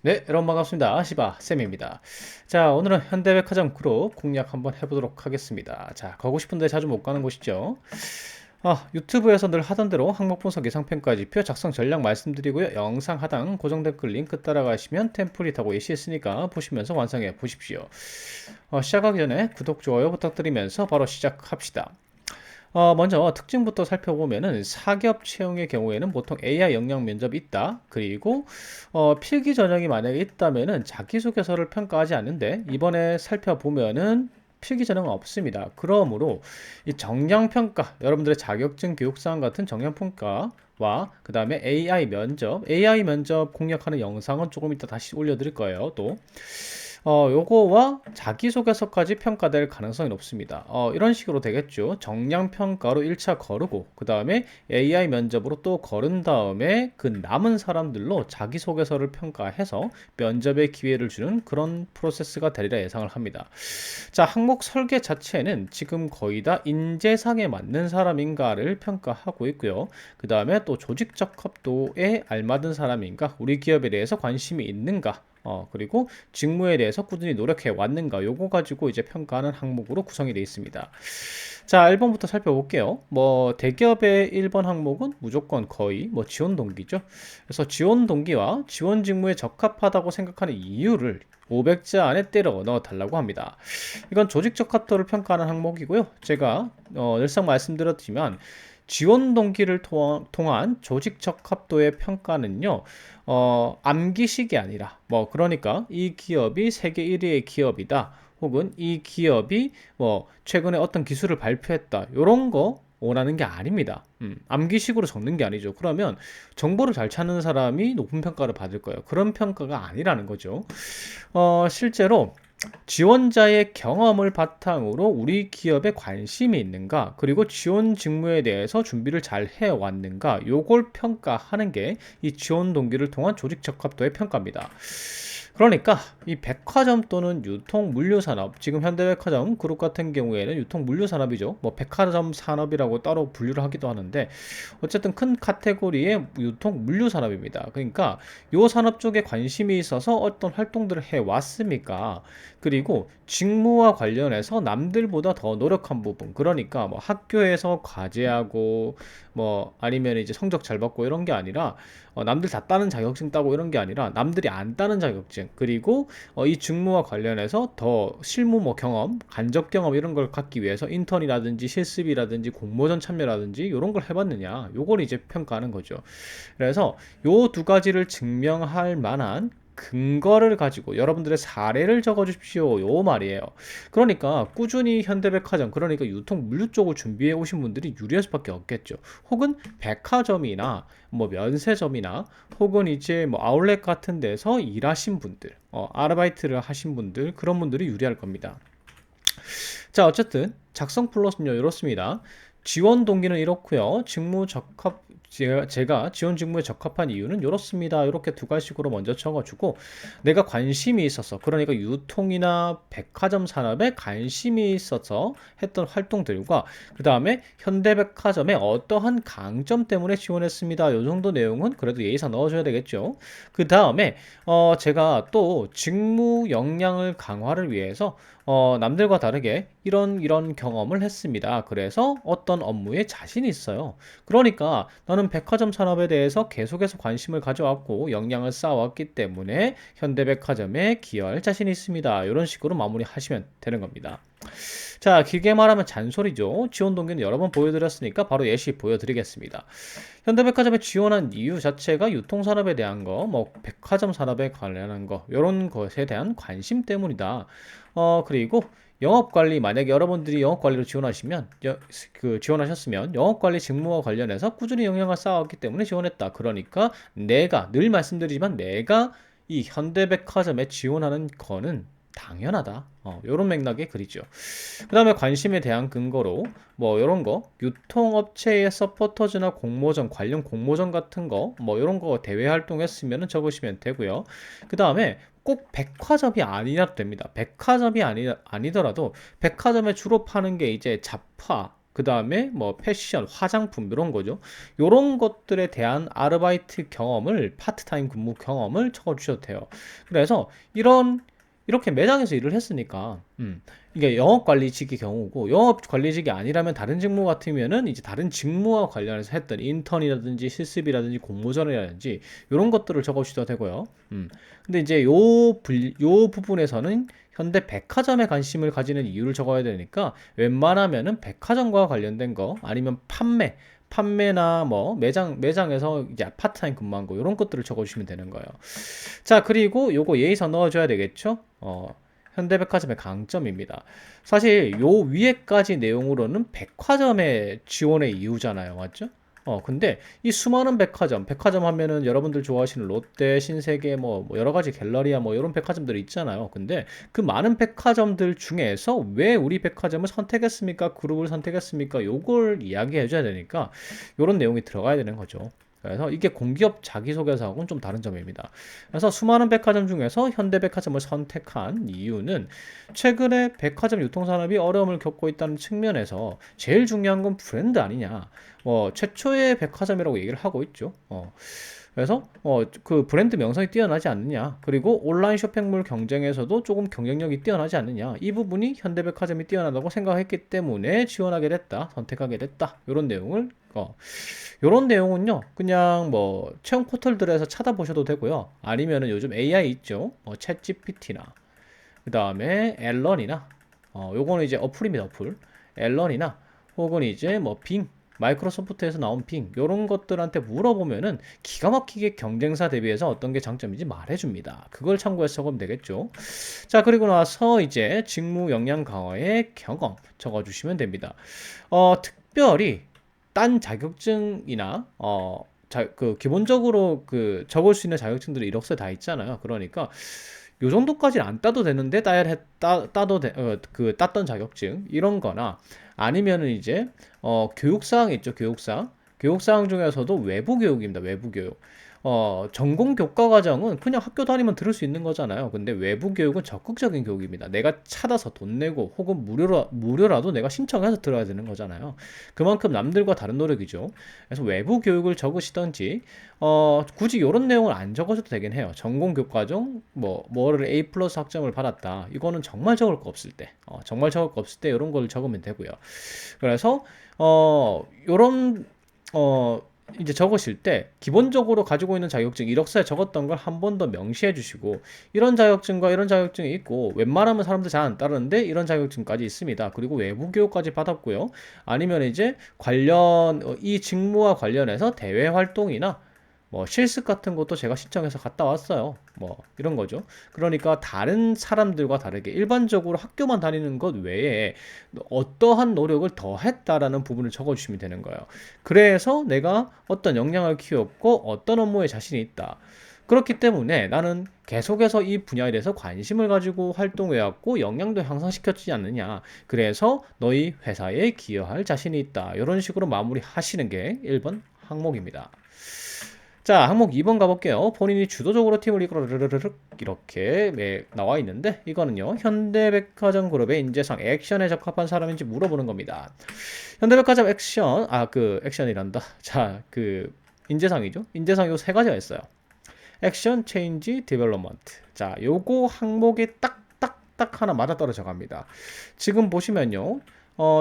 네, 여러분 반갑습니다. 시바쌤입니다. 자, 오늘은 현대백화점 그룹 공략 한번 해보도록 하겠습니다. 자, 가고 싶은데 자주 못 가는 곳이죠. 유튜브에서 늘 하던 대로 항목 분석 예상평가 지표 작성 전략 말씀드리고요. 영상 하단 고정 댓글 링크 따라가시면 템플릿하고 예시했으니까 보시면서 완성해 보십시오. 시작하기 전에 구독, 좋아요 부탁드리면서 바로 시작합시다. 먼저 특징부터 살펴보면은 사기업 채용의 경우에는 보통 AI 역량 면접이 있다. 그리고 필기 전형이 만약에 있다면은 자기소개서를 평가하지 않는데 이번에 살펴보면은 필기 전형은 없습니다. 그러므로 이 정량평가, 여러분들의 자격증 교육사항 같은 정량평가와 그 다음에 AI 면접 공략하는 영상은 조금 이따 다시 올려드릴 거예요. 또 요거와 자기소개서까지 평가될 가능성이 높습니다. 이런 식으로 되겠죠. 정량평가로 1차 거르고, 그 다음에 AI 면접으로 또 거른 다음에 그 남은 사람들로 자기소개서를 평가해서 면접의 기회를 주는 그런 프로세스가 되리라 예상을 합니다. 자, 항목 설계 자체는 지금 거의 다 인재상에 맞는 사람인가를 평가하고 있고요. 그 다음에 또 조직 적합도에 알맞은 사람인가, 우리 기업에 대해서 관심이 있는가, 그리고 직무에 대해서 꾸준히 노력해 왔는가 요거 가지고 이제 평가하는 항목으로 구성이 되어 있습니다. 자, 1번부터 살펴볼게요. 뭐 대기업의 1번 항목은 무조건 거의 뭐 지원 동기죠. 그래서 지원 동기와 지원 직무에 적합하다고 생각하는 이유를 500자 안에 때려 넣어 달라고 합니다. 이건 조직 적합도를 평가하는 항목이고요. 제가 늘상 말씀드렸지만 지원 동기를 통한 조직 적합도의 평가는요, 암기식이 아니라, 뭐, 그러니까 이 기업이 세계 1위의 기업이다. 혹은 이 기업이 뭐, 최근에 어떤 기술을 발표했다. 요런 거 원하는 게 아닙니다. 암기식으로 적는 게 아니죠. 그러면 정보를 잘 찾는 사람이 높은 평가를 받을 거예요. 그런 평가가 아니라는 거죠. 실제로 지원자의 경험을 바탕으로 우리 기업에 관심이 있는가, 그리고 지원 직무에 대해서 준비를 잘 해왔는가, 요걸 평가하는 게 이 지원 동기를 통한 조직 적합도의 평가입니다. 그러니까 이 백화점 또는 유통 물류 산업, 지금 현대백화점 그룹 같은 경우에는 유통 물류 산업이죠. 뭐 백화점 산업이라고 따로 분류를 하기도 하는데 어쨌든 큰 카테고리의 유통 물류 산업입니다. 그러니까 요 산업 쪽에 관심이 있어서 어떤 활동들을 해 왔습니까? 그리고 직무와 관련해서 남들보다 더 노력한 부분, 그러니까 뭐 학교에서 과제하고 뭐 아니면 이제 성적 잘 받고 이런 게 아니라 남들 다 따는 자격증 따고 이런 게 아니라 남들이 안 따는 자격증, 그리고 이 직무와 관련해서 더 실무 뭐 경험, 간접 경험 이런 걸 갖기 위해서 인턴이라든지 실습이라든지 공모전 참여라든지 이런 걸 해봤느냐, 요걸 이제 평가하는 거죠. 그래서 요 두 가지를 증명할 만한 근거를 가지고 여러분들의 사례를 적어 주십시오. 요 말이에요. 그러니까 꾸준히 현대백화점, 그러니까 유통 물류 쪽을 준비해 오신 분들이 유리할 수밖에 없겠죠. 혹은 백화점이나 뭐 면세점이나 혹은 이제 뭐 아울렛 같은 데서 일하신 분들, 아르바이트를 하신 분들, 그런 분들이 유리할 겁니다. 자, 어쨌든 작성 플러스는요 이렇습니다. 지원 동기는 이렇고요. 직무 적합, 제가 지원 직무에 적합한 이유는 이렇습니다. 이렇게 두 가지식으로 먼저 적어주고, 내가 관심이 있어서, 그러니까 유통이나 백화점 산업에 관심이 있어서 했던 활동들과 그 다음에 현대백화점의 어떠한 강점 때문에 지원했습니다. 이 정도 내용은 그래도 예의상 넣어줘야 되겠죠. 그 다음에 제가 또 직무 역량을 강화를 위해서 남들과 다르게 이런 경험을 했습니다. 그래서 어떤 업무에 자신이 있어요. 그러니까 나는 백화점 산업에 대해서 계속해서 관심을 가져왔고 역량을 쌓아왔기 때문에 현대백화점에 기여할 자신이 있습니다. 이런 식으로 마무리하시면 되는 겁니다. 자, 길게 말하면 잔소리죠. 지원 동기는 여러 번 보여드렸으니까 바로 예시 보여드리겠습니다. 현대백화점에 지원한 이유 자체가 유통산업에 대한 거, 뭐 백화점 산업에 관련한 거, 이런 것에 대한 관심 때문이다. 그리고 영업관리, 만약에 여러분들이 영업관리로 지원하시면 지원하셨으면 영업관리 직무와 관련해서 꾸준히 역량을 쌓아왔기 때문에 지원했다. 그러니까 내가 늘 말씀드리지만 내가 이 현대백화점에 지원하는 거는 당연하다. 요런 맥락의 글이죠. 그 다음에 관심에 대한 근거로 뭐 요런 거 유통업체의 서포터즈나 공모전, 관련 공모전 같은 거 뭐 요런 거 대외 활동했으면 적으시면 되고요. 그 다음에 꼭 백화점이 아니라도 됩니다. 백화점이 아니더라도 백화점에 주로 파는 게 이제 잡화, 그 다음에 뭐 패션, 화장품 이런 거죠. 요런 것들에 대한 아르바이트 경험을 파트타임 근무 경험을 적어주셔도 돼요. 그래서 이렇게 매장에서 일을 했으니까 이게 영업관리직의 경우고 영업관리직이 아니라면 다른 직무 같으면은 이제 다른 직무와 관련해서 했던 인턴이라든지 실습이라든지 공모전이라든지 이런 것들을 적어주셔도 되고요. 근데 이제 요 부분에서는 현대 백화점에 관심을 가지는 이유를 적어야 되니까 웬만하면은 백화점과 관련된 거 아니면 판매나 뭐 매장에서 이제 파트타임 근무한 거 이런 것들을 적어주시면 되는 거예요. 자, 그리고 요거 예의선 넣어줘야 되겠죠? 현대백화점의 강점입니다. 사실 요 위에까지 내용으로는 백화점의 지원의 이유잖아요. 맞죠? 근데 이 수많은 백화점 하면은 여러분들 좋아하시는 롯데, 신세계, 뭐 여러 가지 갤러리아 뭐 이런 백화점들이 있잖아요. 근데 그 많은 백화점들 중에서 왜 우리 백화점을 선택했습니까? 그룹을 선택했습니까? 요걸 이야기해 줘야 되니까 요런 내용이 들어가야 되는 거죠. 그래서 이게 공기업 자기소개서하고는 좀 다른 점입니다. 그래서 수많은 백화점 중에서 현대백화점을 선택한 이유는 최근에 백화점 유통산업이 어려움을 겪고 있다는 측면에서 제일 중요한 건 브랜드 아니냐. 최초의 백화점이라고 얘기를 하고 있죠. 그래서 그 브랜드 명성이 뛰어나지 않느냐. 그리고 온라인 쇼핑몰 경쟁에서도 조금 경쟁력이 뛰어나지 않느냐. 이 부분이 현대백화점이 뛰어나다고 생각했기 때문에 지원하게 됐다. 선택하게 됐다. 이런 내용을 요런 내용은요, 그냥 뭐, 채용 포털들에서 찾아보셔도 되고요. 아니면은 요즘 AI 있죠? 챗 GPT나, 그 다음에 앨런이나, 요거는 이제 어플입니다, 어플. 앨런이나, 혹은 이제 뭐, 마이크로소프트에서 나온 요런 것들한테 물어보면은 기가 막히게 경쟁사 대비해서 어떤 게 장점인지 말해줍니다. 그걸 참고해서 적으면 되겠죠. 자, 그리고 나서 이제 직무 역량 강화의 경험 적어주시면 됩니다. 특별히 딴 자격증이나 기본적으로 그 적을 수 있는 자격증들이 이력서에 다 있잖아요. 그러니까 요 정도까지는 안 따도 되는데 땄던 자격증 이런 거나 아니면은 이제 교육사항 있죠. 교육사항 중에서도 외부 교육입니다. 외부 교육. 전공 교과 과정은 그냥 학교 다니면 들을 수 있는 거잖아요. 근데 외부 교육은 적극적인 교육입니다. 내가 찾아서 돈 내고 혹은 무료라도 내가 신청해서 들어야 되는 거잖아요. 그만큼 남들과 다른 노력이죠. 그래서 외부 교육을 적으시던지, 굳이 이런 내용을 안 적어줘도 되긴 해요. 전공 교과정, 뭐를 A 플러스 학점을 받았다. 이거는 정말 적을 거 없을 때, 정말 적을 거 없을 때 이런 걸 적으면 되고요. 그래서, 요런, 이제 적으실 때 기본적으로 가지고 있는 자격증 이력서에 적었던 걸 한 번 더 명시해 주시고 이런 자격증과 이런 자격증이 있고 웬만하면 사람들 잘 안 따르는데 이런 자격증까지 있습니다. 그리고 외부 교육까지 받았고요. 아니면 이제 이 직무와 관련해서 대외 활동이나 뭐 실습 같은 것도 제가 신청해서 갔다 왔어요. 뭐 이런 거죠. 그러니까 다른 사람들과 다르게 일반적으로 학교만 다니는 것 외에 어떠한 노력을 더 했다라는 부분을 적어주시면 되는 거예요. 그래서 내가 어떤 역량을 키웠고 어떤 업무에 자신이 있다. 그렇기 때문에 나는 계속해서 이 분야에 대해서 관심을 가지고 활동해왔고 역량도 향상시켰지 않느냐. 그래서 너희 회사에 기여할 자신이 있다. 이런 식으로 마무리하시는 게 1번 항목입니다. 자, 항목 2번 가볼게요. 본인이 주도적으로 팀을 이끌어 이렇게 나와 있는데 이거는요. 현대백화점 그룹의 인재상 액션에 적합한 사람인지 물어보는 겁니다. 현대백화점 액션이란다. 자, 인재상이죠. 인재상 요 세 가지가 있어요. 액션, 체인지, 디벨롭먼트. 자, 요거 항목이 딱 하나 맞아떨어져 갑니다. 지금 보시면요.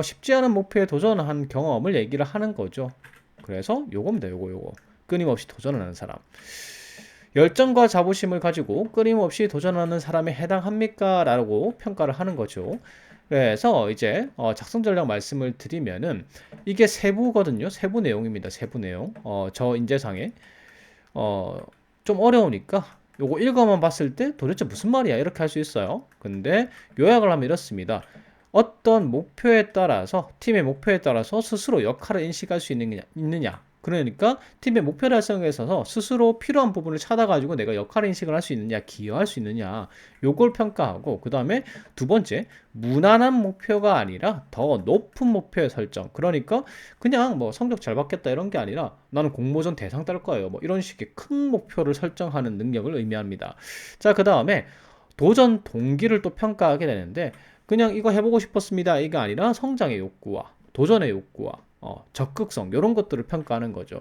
쉽지 않은 목표에 도전한 경험을 얘기를 하는 거죠. 그래서 요겁니다. 요거. 끊임없이 도전하는 사람. 열정과 자부심을 가지고 끊임없이 도전하는 사람에 해당합니까? 라고 평가를 하는 거죠. 그래서 이제 작성 전략 말씀을 드리면은 이게 세부거든요. 세부 내용입니다. 세부 내용. 저 인재상에 좀 어려우니까 요거 읽어만 봤을 때 도대체 무슨 말이야? 이렇게 할 수 있어요. 근데 요약을 하면 이렇습니다. 어떤 목표에 따라서 팀의 목표에 따라서 스스로 역할을 인식할 수 있느냐. 그러니까 팀의 목표 달성에 있어서 스스로 필요한 부분을 찾아가지고 내가 역할 인식을 할 수 있느냐, 기여할 수 있느냐, 요걸 평가하고 그 다음에 두 번째 무난한 목표가 아니라 더 높은 목표의 설정. 그러니까 그냥 뭐 성적 잘 받겠다 이런 게 아니라 나는 공모전 대상 딸 거예요. 뭐 이런 식의 큰 목표를 설정하는 능력을 의미합니다. 자, 그 다음에 도전 동기를 또 평가하게 되는데 그냥 이거 해보고 싶었습니다. 이게 아니라 성장의 욕구와 도전의 욕구와 적극성 이런 것들을 평가하는 거죠.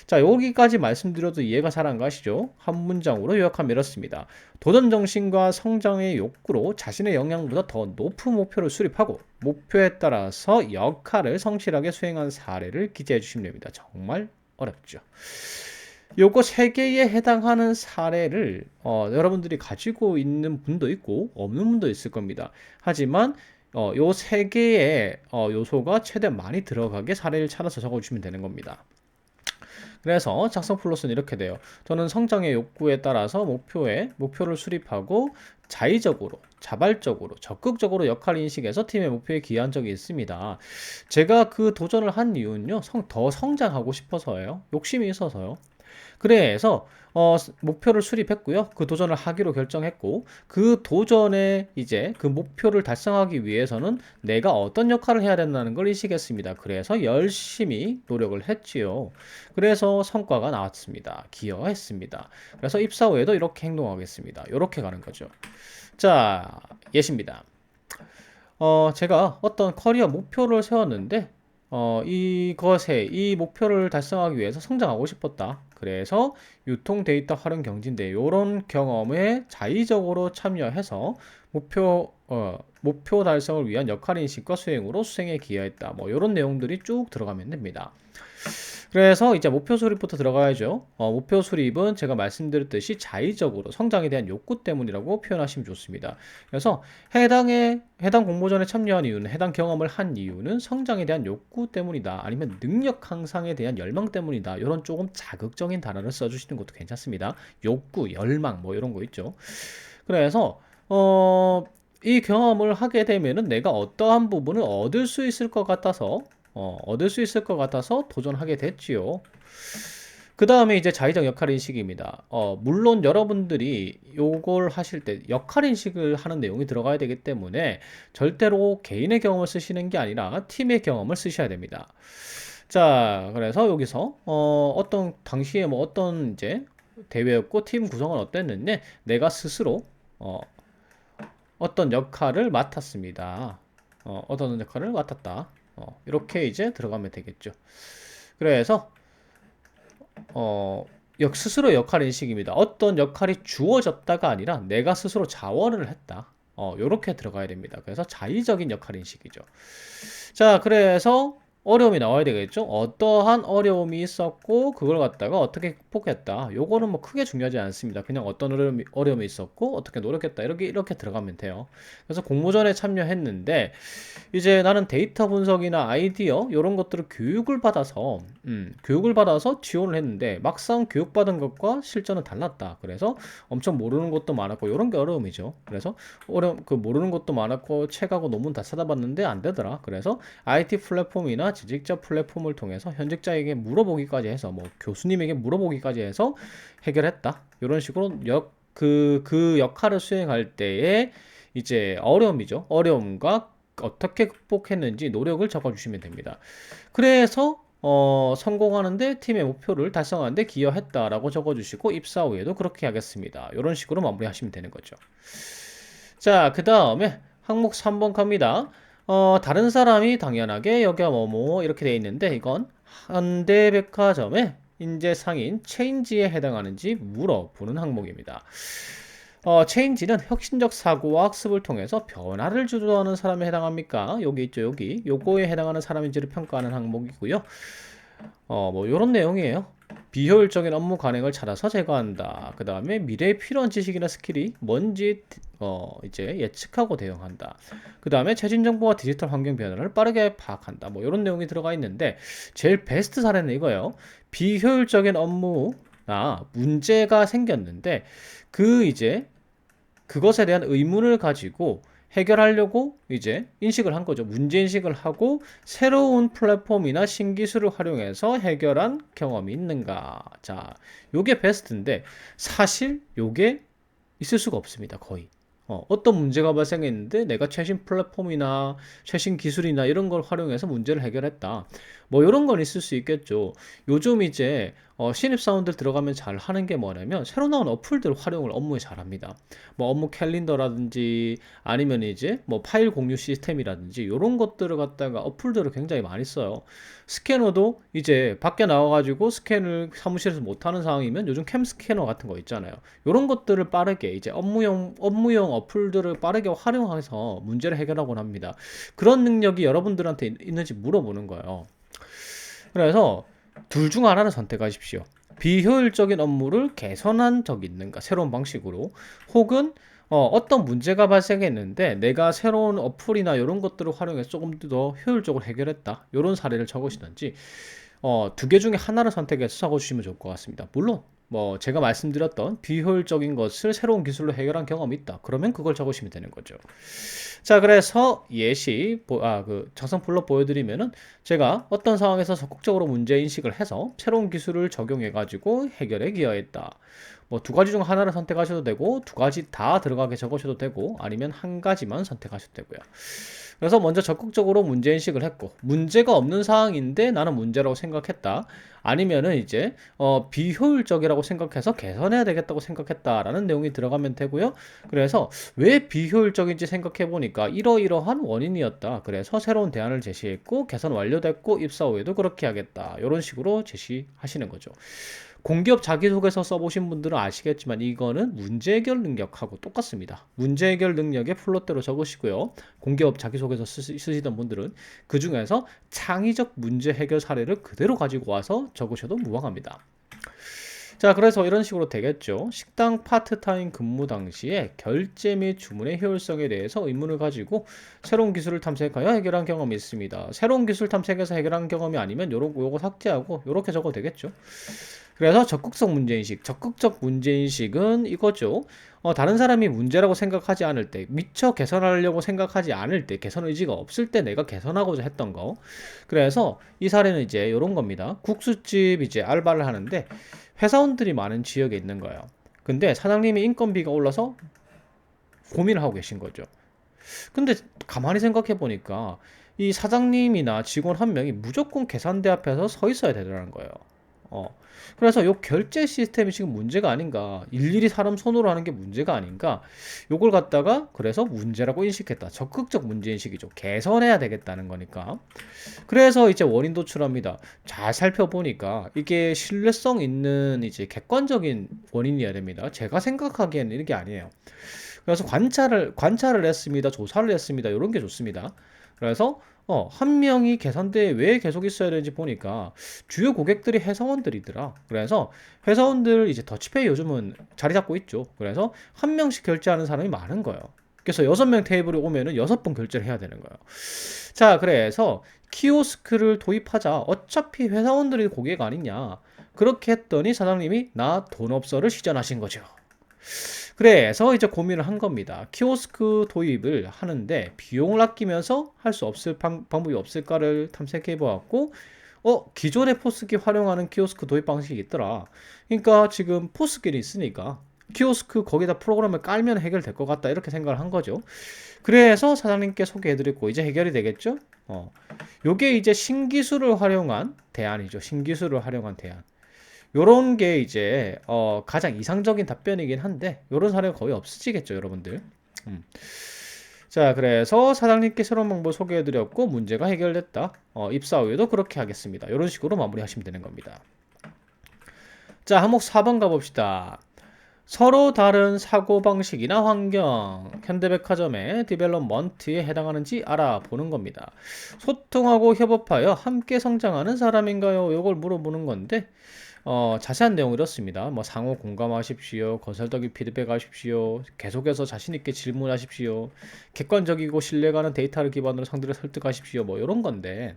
자, 여기까지 말씀드려도 이해가 잘 안 가시죠? 한 문장으로 요약하면 이렇습니다. 도전 정신과 성장의 욕구로 자신의 역량보다 더 높은 목표를 수립하고 목표에 따라서 역할을 성실하게 수행한 사례를 기재해 주시면 됩니다. 정말 어렵죠. 요거 세 개에 해당하는 사례를 여러분들이 가지고 있는 분도 있고 없는 분도 있을 겁니다. 하지만 요 세 개의 요소가 최대한 많이 들어가게 사례를 찾아서 적어주시면 되는 겁니다. 그래서 작성 플러스는 이렇게 돼요. 저는 성장의 욕구에 따라서 목표를 수립하고 자의적으로, 자발적으로, 적극적으로 역할 인식해서 팀의 목표에 기여한 적이 있습니다. 제가 그 도전을 한 이유는요, 더 성장하고 싶어서예요. 욕심이 있어서요. 그래서 목표를 수립했고요. 그 도전을 하기로 결정했고 그 도전에 이제 그 목표를 달성하기 위해서는 내가 어떤 역할을 해야 된다는 걸 인식했습니다. 그래서 열심히 노력을 했지요. 그래서 성과가 나왔습니다. 기여했습니다. 그래서 입사 후에도 이렇게 행동하겠습니다. 이렇게 가는 거죠. 자, 예시입니다. 제가 어떤 커리어 목표를 세웠는데 이 목표를 달성하기 위해서 성장하고 싶었다. 그래서 유통 데이터 활용 경진대 이런 경험에 자의적으로 참여해서 목표 달성을 위한 역할 인식과 수행에 기여했다. 뭐 이런 내용들이 쭉 들어가면 됩니다. 그래서 이제 목표 수립부터 들어가야죠. 목표 수립은 제가 말씀드렸듯이 자의적으로 성장에 대한 욕구 때문이라고 표현하시면 좋습니다. 그래서 해당 공모전에 참여한 이유는 해당 경험을 한 이유는 성장에 대한 욕구 때문이다. 아니면 능력 향상에 대한 열망 때문이다. 이런 조금 자극적인 단어를 써주시는 것도 괜찮습니다. 욕구, 열망 뭐 이런 거 있죠. 그래서 이 경험을 하게 되면은 내가 어떠한 부분을 얻을 수 있을 것 같아서 도전하게 됐지요. 그 다음에 이제 자의적 역할인식입니다. 물론 여러분들이 요걸 하실 때 역할인식을 하는 내용이 들어가야 되기 때문에 절대로 개인의 경험을 쓰시는 게 아니라 팀의 경험을 쓰셔야 됩니다. 자, 그래서 여기서 어떤 당시에 뭐 어떤 이제 대회였고 팀 구성은 어땠는지 내가 스스로 어떤 역할을 맡았습니다. 어떤 역할을 맡았다. 이렇게 이제 들어가면 되겠죠. 그래서 스스로 역할 인식입니다. 어떤 역할이 주어졌다가 아니라 내가 스스로 자원을 했다. 이렇게 들어가야 됩니다. 그래서 자의적인 역할 인식이죠. 자, 그래서 어려움이 나와야 되겠죠. 어떠한 어려움이 있었고 그걸 갖다가 어떻게 극복했다. 요거는 뭐 크게 중요하지 않습니다. 그냥 어떤 어려움이 있었고 어떻게 노력했다. 이렇게 들어가면 돼요. 그래서 공모전에 참여했는데 이제 나는 데이터 분석이나 아이디어 이런 것들을 교육을 받아서 지원을 했는데 막상 교육받은 것과 실전은 달랐다. 그래서 엄청 모르는 것도 많았고 이런 게 어려움이죠. 그래서 모르는 것도 많았고 책하고 논문 다 찾아봤는데 안 되더라. 그래서 IT 플랫폼이나 지식자 플랫폼을 통해서 현직자에게 물어보기까지 해서 뭐 교수님에게 물어보기까지 해서 해결했다. 이런 식으로 그 역할을 수행할 때에 이제 어려움이죠. 어려움과 어떻게 극복했는지 노력을 적어주시면 됩니다. 그래서 성공하는데 팀의 목표를 달성하는데 기여했다라고 적어주시고 입사 후에도 그렇게 하겠습니다. 이런 식으로 마무리하시면 되는 거죠. 자, 그 다음에 항목 3번 갑니다. 다른 사람이 당연하게 여기가 뭐뭐 이렇게 돼 있는데 이건 현대백화점의 인재 상인 체인지에 해당하는지 물어보는 항목입니다. 체인지는 혁신적 사고와 학습을 통해서 변화를 주도하는 사람에 해당합니까? 여기 있죠, 여기. 요거에 해당하는 사람인지를 평가하는 항목이고요. 뭐 요런 내용이에요. 비효율적인 업무 관행을 찾아서 제거한다. 그 다음에 미래에 필요한 지식이나 스킬이 뭔지 이제 예측하고 대응한다. 그 다음에 최신 정보와 디지털 환경 변화를 빠르게 파악한다. 뭐 이런 내용이 들어가 있는데 제일 베스트 사례는 이거예요. 비효율적인 업무나 문제가 생겼는데 그것에 대한 의문을 가지고 해결하려고 이제 인식을 한 거죠. 문제 인식을 하고 새로운 플랫폼이나 신기술을 활용해서 해결한 경험이 있는가. 자, 요게 베스트인데 사실 요게 있을 수가 없습니다. 거의. 어떤 문제가 발생했는데 내가 최신 플랫폼이나 최신 기술이나 이런 걸 활용해서 문제를 해결했다. 뭐 이런 건 있을 수 있겠죠. 요즘 이제 신입사원들 들어가면 잘 하는 게 뭐냐면 새로 나온 어플들 활용을 업무에 잘합니다. 뭐 업무 캘린더라든지 아니면 이제 뭐 파일 공유 시스템이라든지 이런 것들을 갖다가 어플들을 굉장히 많이 써요. 스캐너도 이제 밖에 나와가지고 스캔을 사무실에서 못하는 상황이면 요즘 캠 스캐너 같은 거 있잖아요. 이런 것들을 빠르게 이제 업무용 어플들을 빠르게 활용해서 문제를 해결하곤 합니다. 그런 능력이 여러분들한테 있는지 물어보는 거예요. 그래서 둘 중 하나를 선택하십시오. 비효율적인 업무를 개선한 적이 있는가? 새로운 방식으로. 혹은 어떤 문제가 발생했는데 내가 새로운 어플이나 이런 것들을 활용해서 조금 더 효율적으로 해결했다. 이런 사례를 적으시든지 두 개 중에 하나를 선택해서 적어주시면 좋을 것 같습니다. 물론 뭐 제가 말씀드렸던 비효율적인 것을 새로운 기술로 해결한 경험이 있다. 그러면 그걸 적으시면 되는 거죠. 자, 그래서 작성 플롯 보여드리면은 제가 어떤 상황에서 적극적으로 문제 인식을 해서 새로운 기술을 적용해 가지고 해결에 기여했다. 뭐 두 가지 중 하나를 선택하셔도 되고 두 가지 다 들어가게 적으셔도 되고 아니면 한 가지만 선택하셔도 되고요. 그래서 먼저 적극적으로 문제인식을 했고 문제가 없는 상황인데 나는 문제라고 생각했다. 아니면은 이제 비효율적이라고 생각해서 개선해야 되겠다고 생각했다라는 내용이 들어가면 되고요. 그래서 왜 비효율적인지 생각해 보니까 이러이러한 원인이었다. 그래서 새로운 대안을 제시했고 개선 완료됐고 입사 후에도 그렇게 하겠다. 이런 식으로 제시하시는 거죠. 공기업 자기소개서 써보신 분들은 아시겠지만 이거는 문제 해결 능력하고 똑같습니다. 문제 해결 능력의 플롯대로 적으시고요. 공기업 자기소개서 쓰시던 분들은 그 중에서 창의적 문제 해결 사례를 그대로 가지고 와서 적으셔도 무방합니다. 자, 그래서 이런 식으로 되겠죠. 식당 파트타임 근무 당시에 결제 및 주문의 효율성에 대해서 의문을 가지고 새로운 기술을 탐색하여 해결한 경험이 있습니다. 새로운 기술 탐색해서 해결한 경험이 아니면 요거 삭제하고 요렇게 적어도 되겠죠. 그래서 적극적 문제인식은 이거죠. 다른 사람이 문제라고 생각하지 않을 때, 미처 개선하려고 생각하지 않을 때, 개선 의지가 없을 때 내가 개선하고자 했던 거. 그래서 이 사례는 이제 이런 겁니다. 국수집 이제 알바를 하는데 회사원들이 많은 지역에 있는 거예요. 근데 사장님이 인건비가 올라서 고민을 하고 계신 거죠. 근데 가만히 생각해 보니까 이 사장님이나 직원 한 명이 무조건 계산대 앞에서 서 있어야 되더라는 거예요. 어. 그래서 요 결제 시스템이 지금 문제가 아닌가. 일일이 사람 손으로 하는 게 문제가 아닌가. 요걸 갖다가 그래서 문제라고 인식했다. 적극적 문제 인식이죠. 개선해야 되겠다는 거니까. 그래서 이제 원인 도출합니다. 잘 살펴보니까 이게 신뢰성 있는 이제 객관적인 원인이어야 됩니다. 제가 생각하기에는 이게 아니에요. 그래서 관찰을 했습니다. 조사를 했습니다. 이런 게 좋습니다. 그래서 한 명이 계산대에 왜 계속 있어야 되는지 보니까 주요 고객들이 회사원들이더라. 그래서 회사원들 이제 더치페이 요즘은 자리 잡고 있죠. 그래서 한 명씩 결제하는 사람이 많은 거예요. 그래서 6명 테이블에 오면은 6번 결제를 해야 되는 거예요. 자, 그래서 키오스크를 도입하자. 어차피 회사원들이 고객 아니냐. 그렇게 했더니 사장님이 나 돈 없어를 시전하신 거죠. 그래서 이제 고민을 한 겁니다. 키오스크 도입을 하는데 비용을 아끼면서 할 수 없을 방법이 없을까를 탐색해 보았고 기존의 포스기 활용하는 키오스크 도입 방식이 있더라. 그러니까 지금 포스기는 있으니까 키오스크 거기다 프로그램을 깔면 해결될 것 같다 이렇게 생각을 한 거죠. 그래서 사장님께 소개해드렸고 이제 해결이 되겠죠. 요게 이제 신기술을 활용한 대안이죠. 신기술을 활용한 대안. 요런 게 이제 가장 이상적인 답변이긴 한데 요런 사례가 거의 없으시겠죠 여러분들. 자, 그래서 사장님께 새로운 방법 소개해드렸고 문제가 해결됐다. 입사 후에도 그렇게 하겠습니다. 이런 식으로 마무리하시면 되는 겁니다. 자, 항목 4번 가봅시다. 서로 다른 사고방식이나 환경, 현대백화점의 디벨롭먼트에 해당하는지 알아보는 겁니다. 소통하고 협업하여 함께 성장하는 사람인가요? 이걸 물어보는 건데 자세한 내용은 이렇습니다. 뭐 상호 공감하십시오. 건설적인 피드백하십시오. 계속해서 자신있게 질문하십시오. 객관적이고 신뢰가는 데이터를 기반으로 상대를 설득하십시오. 뭐 이런 건데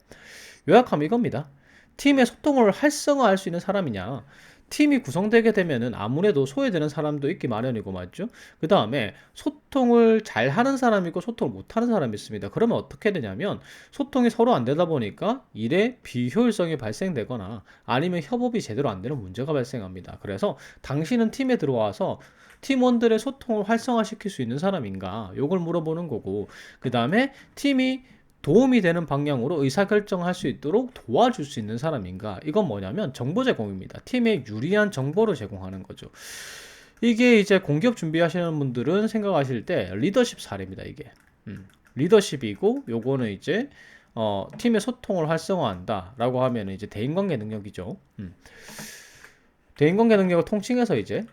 요약하면 이겁니다. 팀의 소통을 활성화할 수 있는 사람이냐? 팀이 구성되게 되면은 아무래도 소외되는 사람도 있기 마련이고 맞죠? 그 다음에 소통을 잘 하는 사람이 있고 소통을 못하는 사람이 있습니다. 그러면 어떻게 되냐면 소통이 서로 안 되다 보니까 일에 비효율성이 발생되거나 아니면 협업이 제대로 안 되는 문제가 발생합니다. 그래서 당신은 팀에 들어와서 팀원들의 소통을 활성화시킬 수 있는 사람인가? 요걸 물어보는 거고 그 다음에 팀이 도움이 되는 방향으로 의사결정할 수 있도록 도와줄 수 있는 사람인가? 이건 뭐냐면 정보 제공입니다. 팀에 유리한 정보를 제공하는 거죠. 이게 이제 공기업 준비하시는 분들은 생각하실 때 리더십 사례입니다. 이게 리더십이고, 요거는 이제 팀의 소통을 활성화한다라고 하면 이제 대인관계 능력이죠. 대인관계 능력을 통칭해서 이제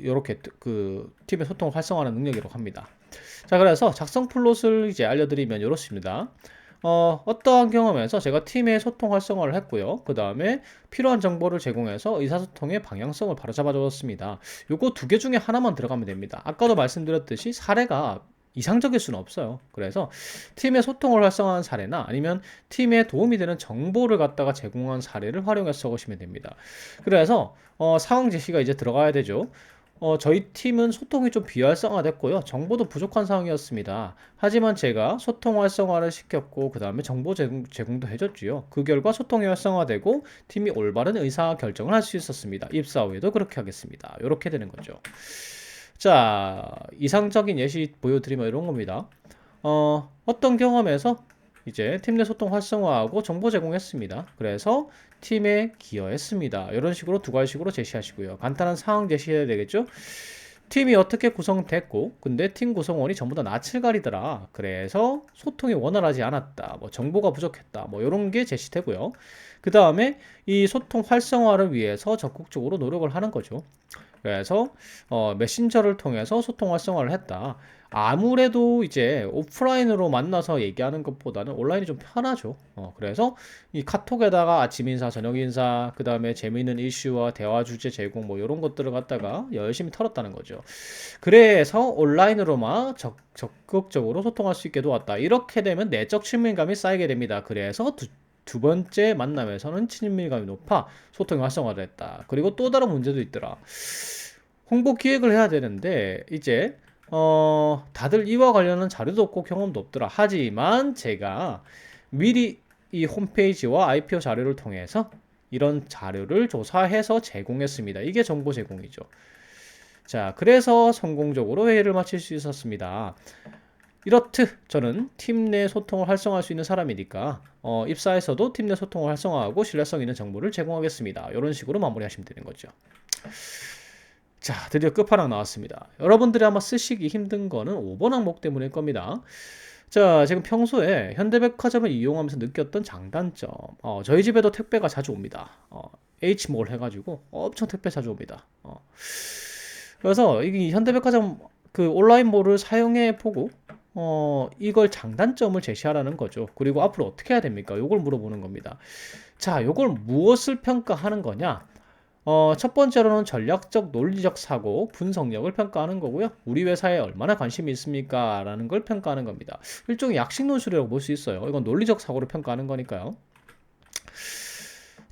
요렇게 팀의 소통을 활성화하는 능력이라고 합니다. 자, 그래서 작성 플롯을 이제 알려드리면 이렇습니다. 어떠한 경험에서 제가 팀의 소통 활성화를 했고요. 그 다음에 필요한 정보를 제공해서 의사소통의 방향성을 바로잡아 줬습니다. 요거 두 개 중에 하나만 들어가면 됩니다. 아까도 말씀드렸듯이 사례가 이상적일 수는 없어요. 그래서 팀의 소통을 활성화한 사례나 아니면 팀에 도움이 되는 정보를 갖다가 제공한 사례를 활용해서 적으시면 됩니다. 그래서 상황 제시가 이제 들어가야 되죠. 저희 팀은 소통이 좀 비활성화됐고요. 정보도 부족한 상황이었습니다. 하지만 제가 소통 활성화를 시켰고, 그 다음에 정보 제공도 해줬지요. 그 결과 소통이 활성화되고, 팀이 올바른 의사 결정을 할 수 있었습니다. 입사 후에도 그렇게 하겠습니다. 이렇게 되는 거죠. 자, 이상적인 예시 보여드리면 이런 겁니다. 어떤 경험에서 이제 팀 내 소통 활성화하고 정보 제공했습니다. 그래서 팀에 기여했습니다. 이런 식으로 두 가지식으로 제시하시고요. 간단한 상황 제시해야 되겠죠? 팀이 어떻게 구성됐고, 근데 팀 구성원이 전부 다 낯을 가리더라. 그래서 소통이 원활하지 않았다. 뭐 정보가 부족했다. 뭐 이런 게 제시되고요. 그 다음에 이 소통 활성화를 위해서 적극적으로 노력을 하는 거죠. 그래서 메신저를 통해서 소통 활성화를 했다. 아무래도 이제 오프라인으로 만나서 얘기하는 것보다는 온라인이 좀 편하죠. 그래서 이 카톡에다가 아침 인사, 저녁 인사, 그 다음에 재미있는 이슈와 대화 주제 제공 뭐 이런 것들을 갖다가 열심히 털었다는 거죠. 그래서 온라인으로만 적극적으로 소통할 수 있게 도왔다. 이렇게 되면 내적 친밀감이 쌓이게 됩니다. 그래서 두 번째 만남에서는 친밀감이 높아 소통이 활성화됐다. 그리고 또 다른 문제도 있더라. 홍보 기획을 해야 되는데 이제 다들 이와 관련한 자료도 없고 경험도 없더라. 하지만 제가 미리 이 홈페이지와 IPO 자료를 통해서 이런 자료를 조사해서 제공했습니다. 이게 정보 제공이죠. 자, 그래서 성공적으로 회의를 마칠 수 있었습니다. 이렇듯 저는 팀 내 소통을 활성화할 수 있는 사람이니까 입사에서도 팀 내 소통을 활성화하고 신뢰성 있는 정보를 제공하겠습니다. 이런 식으로 마무리하시면 되는 거죠. 자, 드디어 끝판왕 나왔습니다. 여러분들이 아마 쓰시기 힘든 거는 5번 항목 때문일 겁니다. 자, 지금 평소에 현대백화점을 이용하면서 느꼈던 장단점. 저희 집에도 택배가 자주 옵니다. H몰 해가지고 엄청 택배 자주 옵니다. 그래서 이 현대백화점 그 온라인몰을 사용해 보고 이걸 장단점을 제시하라는 거죠. 그리고 앞으로 어떻게 해야 됩니까? 이걸 물어보는 겁니다. 자, 이걸 무엇을 평가하는 거냐? 첫 번째로는 전략적, 논리적 사고, 분석력을 평가하는 거고요. 우리 회사에 얼마나 관심이 있습니까? 라는 걸 평가하는 겁니다. 일종의 약식논술이라고 볼 수 있어요. 이건 논리적 사고를 평가하는 거니까요.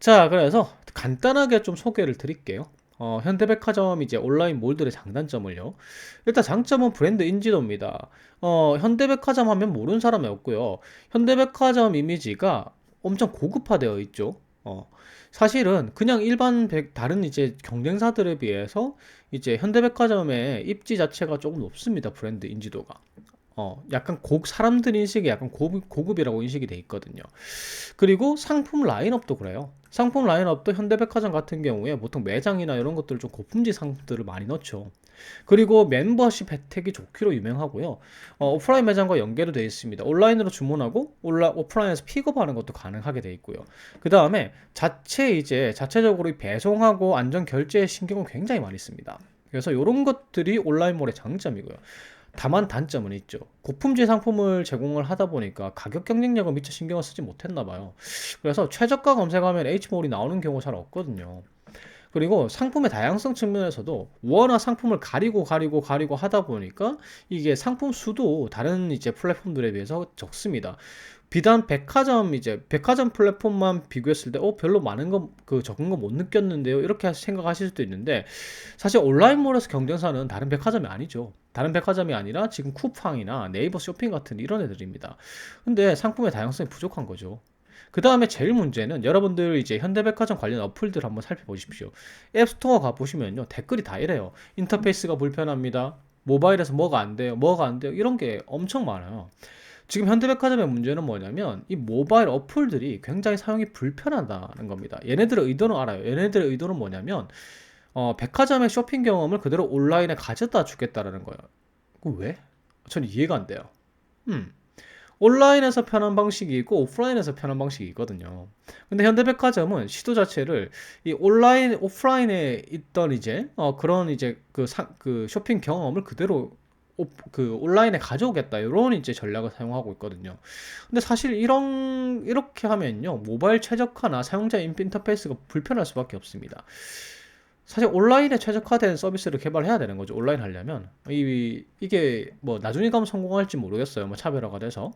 자, 그래서 간단하게 좀 소개를 드릴게요. 현대백화점 이제 온라인 몰들의 장단점을요. 일단 장점은 브랜드 인지도입니다. 현대백화점 하면 모르는 사람이 없고요. 현대백화점 이미지가 엄청 고급화되어 있죠. 사실은 그냥 일반 다른 이제 경쟁사들에 비해서 이제 현대백화점의 입지 자체가 조금 높습니다. 브랜드 인지도가. 약간 사람들 인식이 약간 고급이라고 인식이 돼 있거든요. 그리고 상품 라인업도 그래요. 상품 라인업도 현대백화점 같은 경우에 보통 매장이나 이런 것들 좀 고품질 상품들을 많이 넣죠. 그리고 멤버십 혜택이 좋기로 유명하고요. 오프라인 매장과 연계도 되어 있습니다. 온라인으로 주문하고 오프라인에서 픽업하는 것도 가능하게 되어 있고요. 그 다음에 자체적으로 배송하고 안전 결제에 신경을 굉장히 많이 씁니다. 그래서 이런 것들이 온라인몰의 장점이고요. 다만 단점은 있죠. 고품질 상품을 제공을 하다 보니까 가격 경쟁력을 미처 신경을 쓰지 못했나 봐요. 그래서 최저가 검색하면 H몰이 나오는 경우가 잘 없거든요. 그리고 상품의 다양성 측면에서도 워낙 상품을 가리고 하다 보니까 이게 상품 수도 다른 이제 플랫폼들에 비해서 적습니다. 비단 백화점 플랫폼만 비교했을 때 별로 많은 거 적은 거 못 느꼈는데요, 이렇게 생각하실 수도 있는데, 사실 온라인몰에서 경쟁사는 다른 백화점이 아니죠. 다른 백화점이 아니라 지금 쿠팡이나 네이버 쇼핑 같은 이런 애들입니다. 근데 상품의 다양성이 부족한 거죠. 그 다음에 제일 문제는 여러분들 이제 현대백화점 관련 어플들 한번 살펴보십시오. 앱스토어 가보시면요, 댓글이 다 이래요. 인터페이스가 불편합니다. 모바일에서 뭐가 안 돼요, 이런 게 엄청 많아요. 지금 현대백화점의 문제는 뭐냐면 이 모바일 어플들이 굉장히 사용이 불편하다는 겁니다. 얘네들의 의도는 알아요. 얘네들의 의도는 뭐냐면 백화점의 쇼핑 경험을 그대로 온라인에 가져다 주겠다라는 거예요. 그 왜? 저는 이해가 안 돼요. 음. 온라인에서 편한 방식이 있고 오프라인에서 편한 방식이 있거든요. 근데 현대백화점은 시도 자체를 이 온라인, 오프라인에 있던 이제 그런 이제 그 쇼핑 경험을 그대로 그 온라인에 가져오겠다 이런 이제 전략을 사용하고 있거든요. 근데 사실 이렇게 하면요 모바일 최적화나 사용자 인터페이스가 불편할 수밖에 없습니다. 사실 온라인에 최적화된 서비스를 개발해야 되는 거죠. 온라인 하려면 이게 뭐 나중에 가면 성공할지 모르겠어요. 뭐 차별화가 돼서.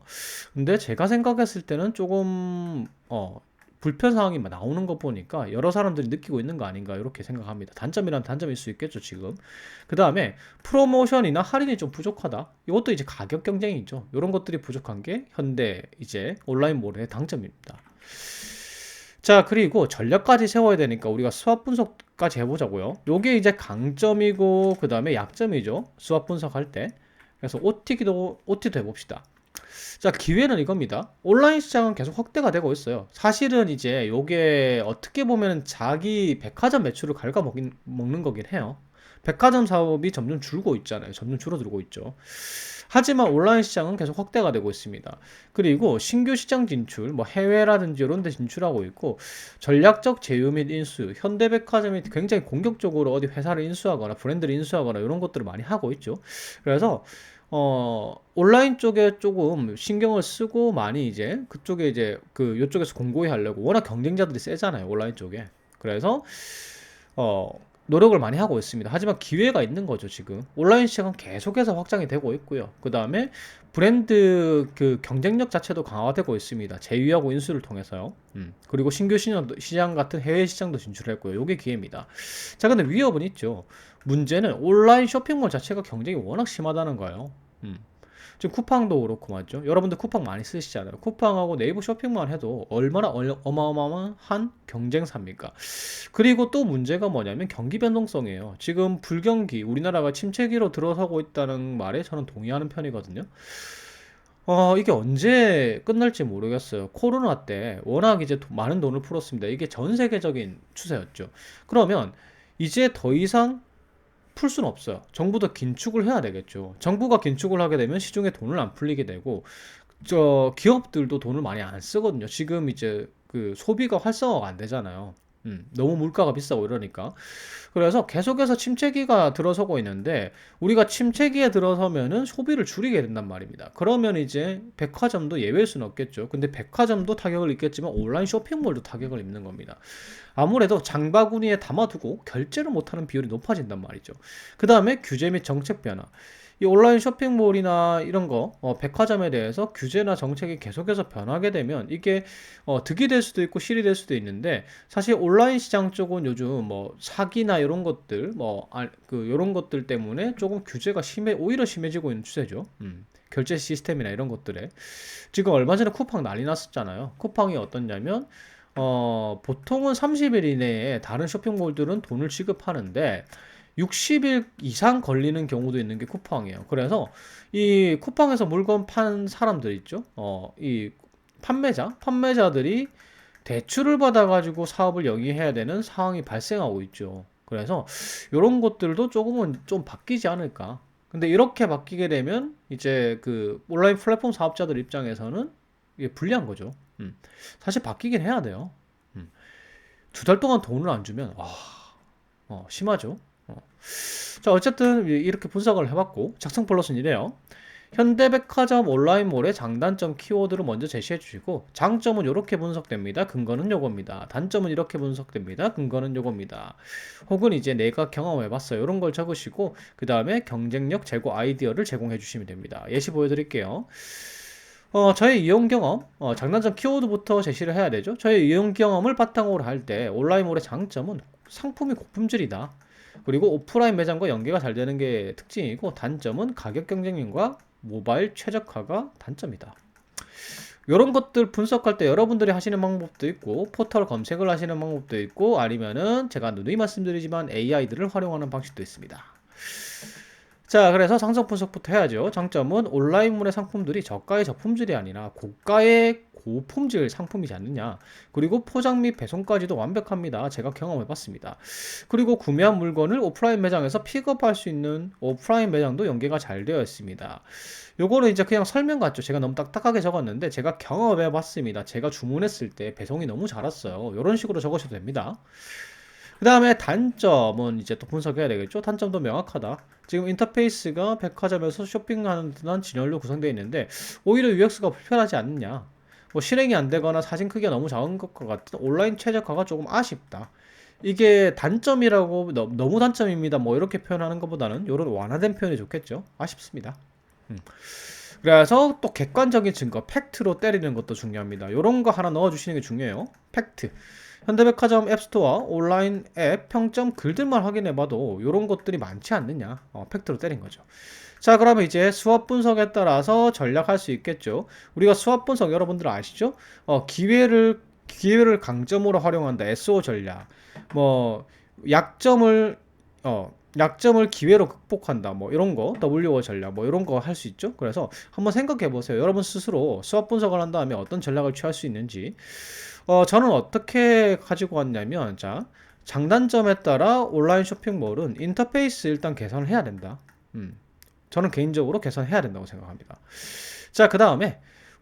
근데 제가 생각했을 때는 조금 불편 사항이 나오는 거 보니까 여러 사람들이 느끼고 있는 거 아닌가 이렇게 생각합니다. 단점이란 단점일 수 있겠죠 지금. 그 다음에 프로모션이나 할인이 좀 부족하다. 이것도 이제 가격 경쟁이죠. 이런 것들이 부족한 게 현대 이제 온라인몰의 당점입니다. 자, 그리고 전략까지 세워야 되니까 우리가 수합 분석까지 해보자고요. 요게 이제 강점이고 그 다음에 약점이죠. 수합 분석할 때. 그래서 OT도 해봅시다. 자, 기회는 이겁니다. 온라인 시장은 계속 확대가 되고 있어요. 사실은 이제 요게 어떻게 보면 자기 백화점 매출을 갉아먹는 거긴 해요. 백화점 사업이 점점 줄고 있잖아요. 점점 줄어들고 있죠. 하지만 온라인 시장은 계속 확대가 되고 있습니다. 그리고 신규 시장 진출, 뭐 해외라든지 이런 데 진출하고 있고 전략적 제휴 및 인수, 현대백화점이 굉장히 공격적으로 어디 회사를 인수하거나 브랜드를 인수하거나 이런 것들을 많이 하고 있죠. 그래서 온라인 쪽에 조금 신경을 쓰고 많이 이제 그쪽에 이제 요쪽에서 공고히 하려고 워낙 경쟁자들이 세잖아요. 온라인 쪽에. 그래서 어, 노력을 많이 하고 있습니다. 하지만 기회가 있는 거죠, 지금. 온라인 시장은 계속해서 확장이 되고 있고요. 그 다음에 브랜드 그 경쟁력 자체도 강화되고 있습니다. 제휴하고 인수를 통해서요. 그리고 신규 시장 같은 해외 시장도 진출했고요. 이게 기회입니다. 자, 근데 위협은 있죠. 문제는 온라인 쇼핑몰 자체가 경쟁이 워낙 심하다는 거예요. 음. 지금 쿠팡도 그렇고 맞죠? 여러분들 쿠팡 많이 쓰시잖아요. 쿠팡하고 네이버 쇼핑만 해도 얼마나 어마어마한 경쟁사입니까? 그리고 또 문제가 뭐냐면 경기 변동성이에요. 지금 불경기, 우리나라가 침체기로 들어서고 있다는 말에 저는 동의하는 편이거든요. 이게 언제 끝날지 모르겠어요. 코로나 때 워낙 이제 많은 돈을 풀었습니다. 이게 전 세계적인 추세였죠. 그러면 이제 더 이상 풀 수는 없어요. 정부도 긴축을 해야 되겠죠. 정부가 긴축을 하게 되면 시중에 돈을 안 풀리게 되고, 기업들도 돈을 많이 안 쓰거든요. 지금 이제 그 소비가 활성화가 안 되잖아요. 너무 물가가 비싸고 이러니까. 그래서 계속해서 침체기가 들어서고 있는데, 우리가 침체기에 들어서면은 소비를 줄이게 된단 말입니다. 그러면 이제 백화점도 예외일 수는 없겠죠. 근데 백화점도 타격을 입겠지만 온라인 쇼핑몰도 타격을 입는 겁니다. 아무래도 장바구니에 담아두고 결제를 못하는 비율이 높아진단 말이죠. 그 다음에 규제 및 정책 변화. 이 온라인 쇼핑몰이나 이런 거, 백화점에 대해서 규제나 정책이 계속해서 변하게 되면 이게 득이 될 수도 있고 실이 될 수도 있는데 사실 온라인 시장 쪽은 요즘 뭐 사기나 이런 것들, 이런 것들 때문에 조금 규제가 오히려 심해지고 있는 추세죠. 결제 시스템이나 이런 것들에. 지금 얼마 전에 쿠팡 난리 났었잖아요. 쿠팡이 어떻냐면 보통은 30일 이내에 다른 쇼핑몰들은 돈을 지급하는데 60일 이상 걸리는 경우도 있는 게 쿠팡이에요. 그래서 이 쿠팡에서 물건 판 사람들 있죠? 이 판매자들이 대출을 받아가지고 사업을 영위해야 되는 상황이 발생하고 있죠. 그래서 이런 것들도 조금은 좀 바뀌지 않을까. 근데 이렇게 바뀌게 되면 이제 그 온라인 플랫폼 사업자들 입장에서는 이게 불리한 거죠. 사실 바뀌긴 해야 돼요. 2달 동안 돈을 안 주면 심하죠. 자, 어쨌든 이렇게 분석을 해봤고 작성 플러스는 이래요. 현대백화점 온라인몰의 장단점 키워드를 먼저 제시해 주시고 장점은 이렇게 분석됩니다. 근거는 요겁니다. 단점은 이렇게 분석됩니다. 근거는 요겁니다. 혹은 이제 내가 경험해봤어요. 이런 걸 적으시고 그 다음에 경쟁력 제고 아이디어를 제공해 주시면 됩니다. 예시 보여드릴게요. 저의 이용 경험, 장단점 키워드부터 제시를 해야 되죠. 저의 이용 경험을 바탕으로 할 때 온라인몰의 장점은 상품이 고품질이다. 그리고 오프라인 매장과 연계가 잘 되는 게 특징이고 단점은 가격 경쟁력과 모바일 최적화가 단점이다. 이런 것들 분석할 때 여러분들이 하시는 방법도 있고 포털 검색을 하시는 방법도 있고 아니면은 제가 누누이 말씀드리지만 AI들을 활용하는 방식도 있습니다. 자, 그래서 장점 분석부터 해야죠. 장점은 온라인물의 상품들이 저가의 저품질이 아니라 고가의 고품질 상품이지 않느냐. 그리고 포장 및 배송까지도 완벽합니다. 제가 경험해 봤습니다. 그리고 구매한 물건을 오프라인 매장에서 픽업할 수 있는 오프라인 매장도 연계가 잘 되어 있습니다. 요거는 이제 그냥 설명 같죠. 제가 너무 딱딱하게 적었는데 제가 경험해 봤습니다. 제가 주문했을 때 배송이 너무 잘 왔어요. 이런 식으로 적으셔도 됩니다. 그 다음에 단점은 이제 또 분석해야 되겠죠. 단점도 명확하다. 지금 인터페이스가 백화점에서 쇼핑하는 듯한 진열로 구성되어 있는데 오히려 UX가 불편하지 않느냐. 뭐 실행이 안 되거나 사진 크기가 너무 작은 것과 같은 온라인 최적화가 조금 아쉽다. 이게 단점이라고 너무 단점입니다. 뭐 이렇게 표현하는 것보다는 이런 완화된 표현이 좋겠죠. 아쉽습니다. 음. 그래서 또 객관적인 증거, 팩트로 때리는 것도 중요합니다. 이런 거 하나 넣어주시는 게 중요해요. 팩트. 현대백화점 앱스토어 온라인 앱 평점 글들만 확인해봐도 이런 것들이 많지 않느냐. 팩트로 때린 거죠. 자, 그러면 이제 수업 분석에 따라서 전략할 수 있겠죠. 우리가 수업 분석 여러분들 아시죠? 기회를 강점으로 활용한다. SO 전략. 뭐 약점을 기회로 극복한다. 뭐 이런 거, WO 전략, 뭐 이런 거 할 수 있죠. 그래서 한번 생각해 보세요. 여러분 스스로 수업 분석을 한 다음에 어떤 전략을 취할 수 있는지. 저는 어떻게 가지고 왔냐면, 자, 장단점에 따라 온라인 쇼핑몰은 인터페이스 일단 개선을 해야 된다. 저는 개인적으로 개선해야 된다고 생각합니다. 자, 그 다음에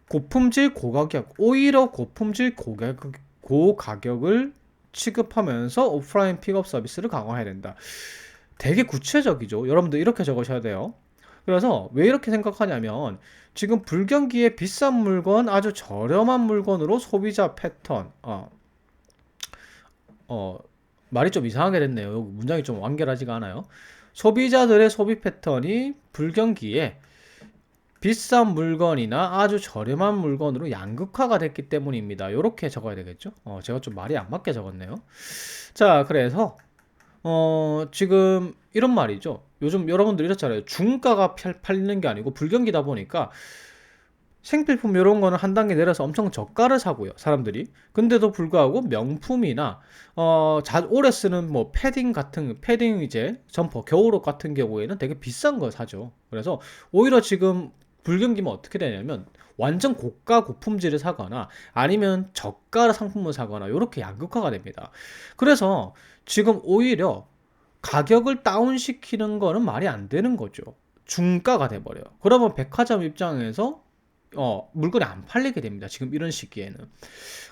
고품질 고가격, 오히려 고품질 고가격을 취급하면서 오프라인 픽업 서비스를 강화해야 된다. 되게 구체적이죠. 여러분들 이렇게 적으셔야 돼요. 그래서 왜 이렇게 생각하냐면 지금 불경기에 비싼 물건, 아주 저렴한 물건으로 소비자 패턴, 말이 좀 이상하게 됐네요. 여기 문장이 좀 완결하지가 않아요. 소비자들의 소비 패턴이 불경기에 비싼 물건이나 아주 저렴한 물건으로 양극화가 됐기 때문입니다. 이렇게 적어야 되겠죠? 제가 좀 말이 안 맞게 적었네요. 자, 그래서 지금 이런 말이죠. 요즘 여러분들 이렇잖아요. 중가가 팔리는 게 아니고 불경기다 보니까 생필품 이런 거는 한 단계 내려서 엄청 저가를 사고요, 사람들이. 근데도 불구하고 명품이나 오래 쓰는 뭐 패딩 이제 점퍼, 겨울옷 같은 경우에는 되게 비싼 걸 사죠. 그래서 오히려 지금 불경기면 어떻게 되냐면 완전 고가 고품질을 사거나 아니면 저가 상품을 사거나 이렇게 양극화가 됩니다. 그래서 지금 오히려 가격을 다운시키는 거는 말이 안 되는 거죠. 중가가 돼버려요. 그러면 백화점 입장에서 물건이 안 팔리게 됩니다. 지금 이런 시기에는.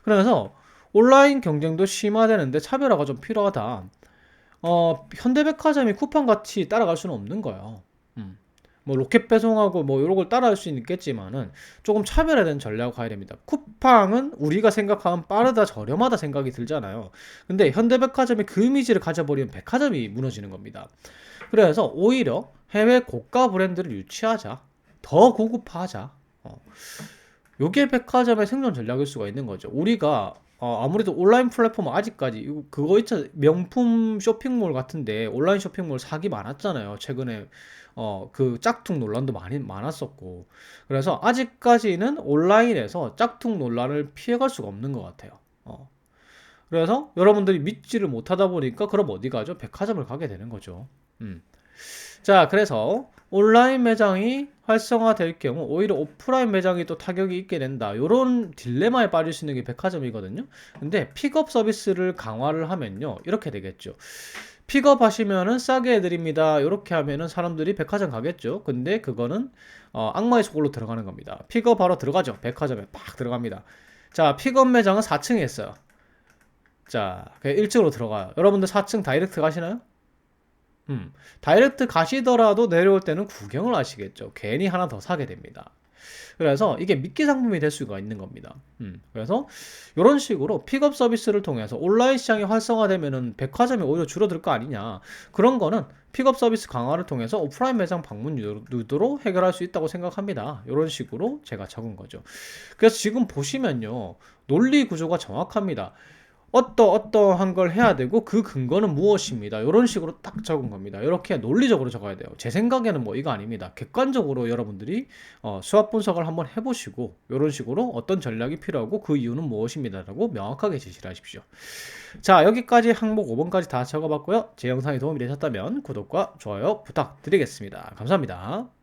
그래서 온라인 경쟁도 심화되는데 차별화가 좀 필요하다. 현대백화점이 쿠팡 같이 따라갈 수는 없는 거예요. 뭐 로켓 배송하고 뭐 이런 걸 따라할 수는 있겠지만은 조금 차별화된 전략을 가야 됩니다. 쿠팡은 우리가 생각하는 빠르다 저렴하다 생각이 들잖아요. 근데 현대백화점이 그 이미지를 가져버리면 백화점이 무너지는 겁니다. 그래서 오히려 해외 고가 브랜드를 유치하자. 더 고급화하자. 요게 백화점의 생존 전략일 수가 있는 거죠. 우리가 아무래도 온라인 플랫폼 아직까지 그거 있잖아, 명품 쇼핑몰 같은데 온라인 쇼핑몰 사기 많았잖아요. 최근에 그 짝퉁 논란도 많이 많았었고, 그래서 아직까지는 온라인에서 짝퉁 논란을 피해갈 수가 없는 것 같아요. 그래서 여러분들이 믿지를 못하다 보니까 그럼 어디 가죠? 백화점을 가게 되는 거죠. 자, 그래서 온라인 매장이 활성화될 경우 오히려 오프라인 매장이 또 타격이 있게 된다. 이런 딜레마에 빠질 수 있는 게 백화점이거든요. 근데 픽업 서비스를 강화를 하면요, 이렇게 되겠죠. 픽업 하시면은 싸게 해드립니다. 이렇게 하면은 사람들이 백화점 가겠죠. 근데 그거는 악마의 소굴로 들어가는 겁니다. 픽업 바로 들어가죠. 백화점에 팍 들어갑니다. 자, 픽업 매장은 4층에 있어요. 자, 1층으로 들어가요. 여러분들 4층 다이렉트 가시나요? 다이렉트 가시더라도 내려올 때는 구경을 하시겠죠. 괜히 하나 더 사게 됩니다. 그래서 이게 미끼 상품이 될 수가 있는 겁니다. 그래서 이런 식으로 픽업 서비스를 통해서 온라인 시장이 활성화되면은 백화점이 오히려 줄어들 거 아니냐. 그런 거는 픽업 서비스 강화를 통해서 오프라인 매장 방문 유도로 해결할 수 있다고 생각합니다. 이런 식으로 제가 적은 거죠. 그래서 지금 보시면요, 논리 구조가 정확합니다. 어떠한 걸 해야 되고 그 근거는 무엇입니다. 이런 식으로 딱 적은 겁니다. 이렇게 논리적으로 적어야 돼요. 제 생각에는 뭐 이거 아닙니다. 객관적으로 여러분들이 수학 분석을 한번 해보시고 이런 식으로 어떤 전략이 필요하고 그 이유는 무엇입니다라고 명확하게 제시를 하십시오. 자, 여기까지 항목 5번까지 다 적어봤고요. 제 영상이 도움이 되셨다면 구독과 좋아요 부탁드리겠습니다. 감사합니다.